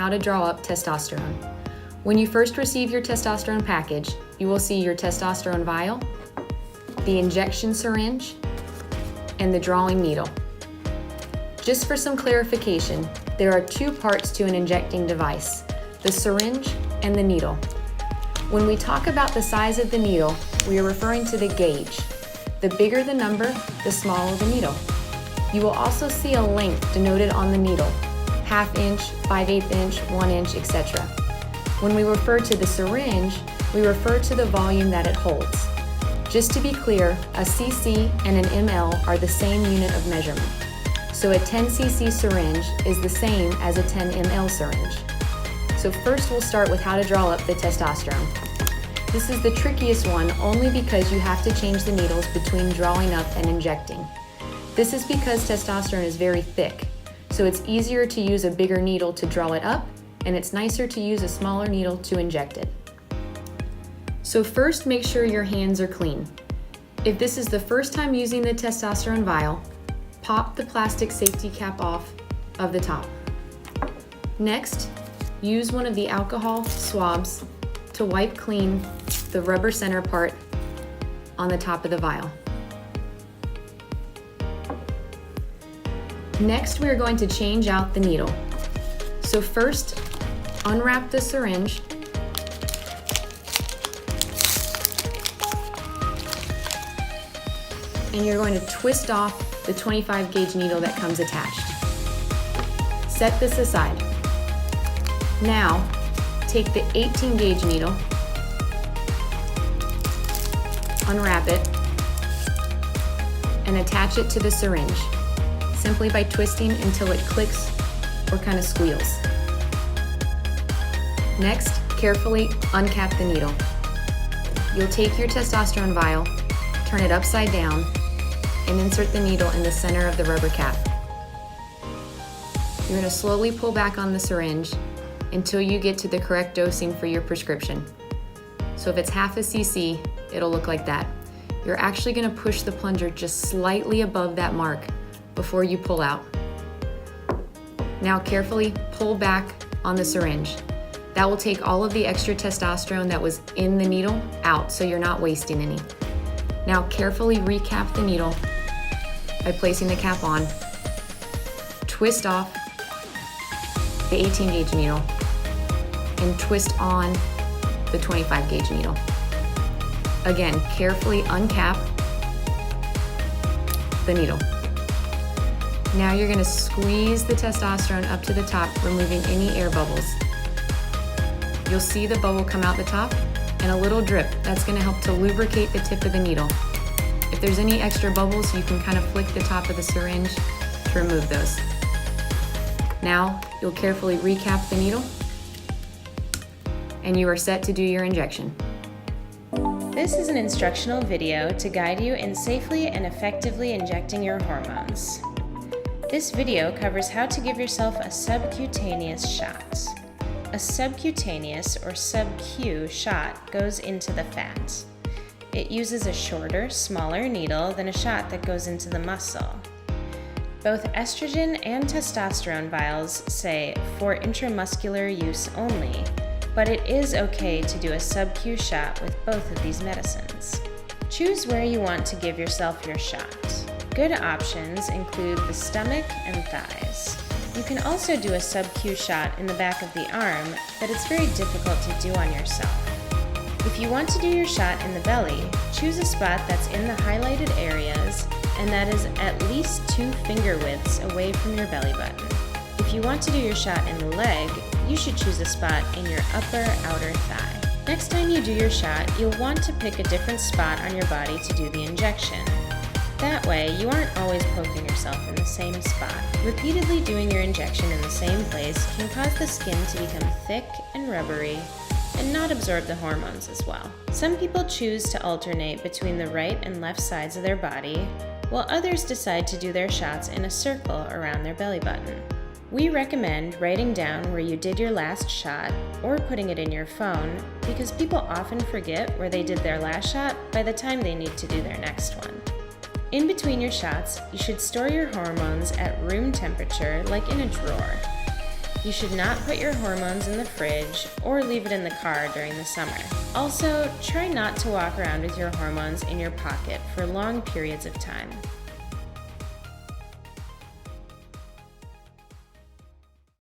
how to draw up testosterone. When you first receive your testosterone package, you will see your testosterone vial, the injection syringe, and the drawing needle. Just for some clarification, there are two parts to an injecting device, the syringe and the needle. When we talk about the size of the needle, we are referring to the gauge. The bigger the number, the smaller the needle. You will also see a length denoted on the needle, 1/2 inch, 5/8 inch, 1 inch, etc. When we refer to the syringe, we refer to the volume that it holds. Just to be clear, a cc and an ml are the same unit of measurement. So a 10 cc syringe is the same as a 10 ml syringe. So first we'll start with how to draw up the testosterone. This is the trickiest one only because you have to change the needles between drawing up and injecting. This is because testosterone is very thick, so it's easier to use a bigger needle to draw it up, and it's nicer to use a smaller needle to inject it. So first, make sure your hands are clean. If this is the first time using the testosterone vial, pop the plastic safety cap off of the top. Next, use one of the alcohol swabs to wipe clean the rubber center part on the top of the vial. Next, we are going to change out the needle. So first, unwrap the syringe and you're going to twist off the 25 gauge needle that comes attached. Set this aside. Now, take the 18 gauge needle, unwrap it, and attach it to the syringe, simply by twisting until it clicks or kind of squeals. Next, carefully uncap the needle. You'll take your testosterone vial, turn it upside down, and insert the needle in the center of the rubber cap. You're going to slowly pull back on the syringe until you get to the correct dosing for your prescription. So if it's 1/2 cc, it'll look like that. You're actually going to push the plunger just slightly above that mark before you pull out. Now carefully pull back on the syringe. That will take all of the extra testosterone that was in the needle out, so you're not wasting any. Now carefully recap the needle by placing the cap on. Twist off the 18 gauge needle and twist on the 25 gauge needle. Again, carefully uncap the needle. Now you're going to squeeze the testosterone up to the top, removing any air bubbles. You'll see the bubble come out the top and a little drip. That's going to help to lubricate the tip of the needle. If there's any extra bubbles, you can kind of flick the top of the syringe to remove those. Now you'll carefully recap the needle and you are set to do your injection. This is an instructional video to guide you in safely and effectively injecting your hormones. This video covers how to give yourself a subcutaneous shot. A subcutaneous or sub-Q shot goes into the fat. It uses a shorter, smaller needle than a shot that goes into the muscle. Both estrogen and testosterone vials say for intramuscular use only, but it is okay to do a sub-Q shot with both of these medicines. Choose where you want to give yourself your shot. Good options include the stomach and thighs. You can also do a sub-Q shot in the back of the arm, but it's very difficult to do on yourself. If you want to do your shot in the belly, choose a spot that's in the highlighted areas and that is at least 2 finger widths away from your belly button. If you want to do your shot in the leg, you should choose a spot in your upper outer thigh. Next time you do your shot, you'll want to pick a different spot on your body to do the injection. That way, you aren't always poking yourself in the same spot. Repeatedly doing your injection in the same place can cause the skin to become thick and rubbery and not absorb the hormones as well. Some people choose to alternate between the right and left sides of their body, while others decide to do their shots in a circle around their belly button. We recommend writing down where you did your last shot or putting it in your phone because people often forget where they did their last shot by the time they need to do their next one. In between your shots, you should store your hormones at room temperature like in a drawer. You should not put your hormones in the fridge or leave it in the car during the summer. Also, try not to walk around with your hormones in your pocket for long periods of time.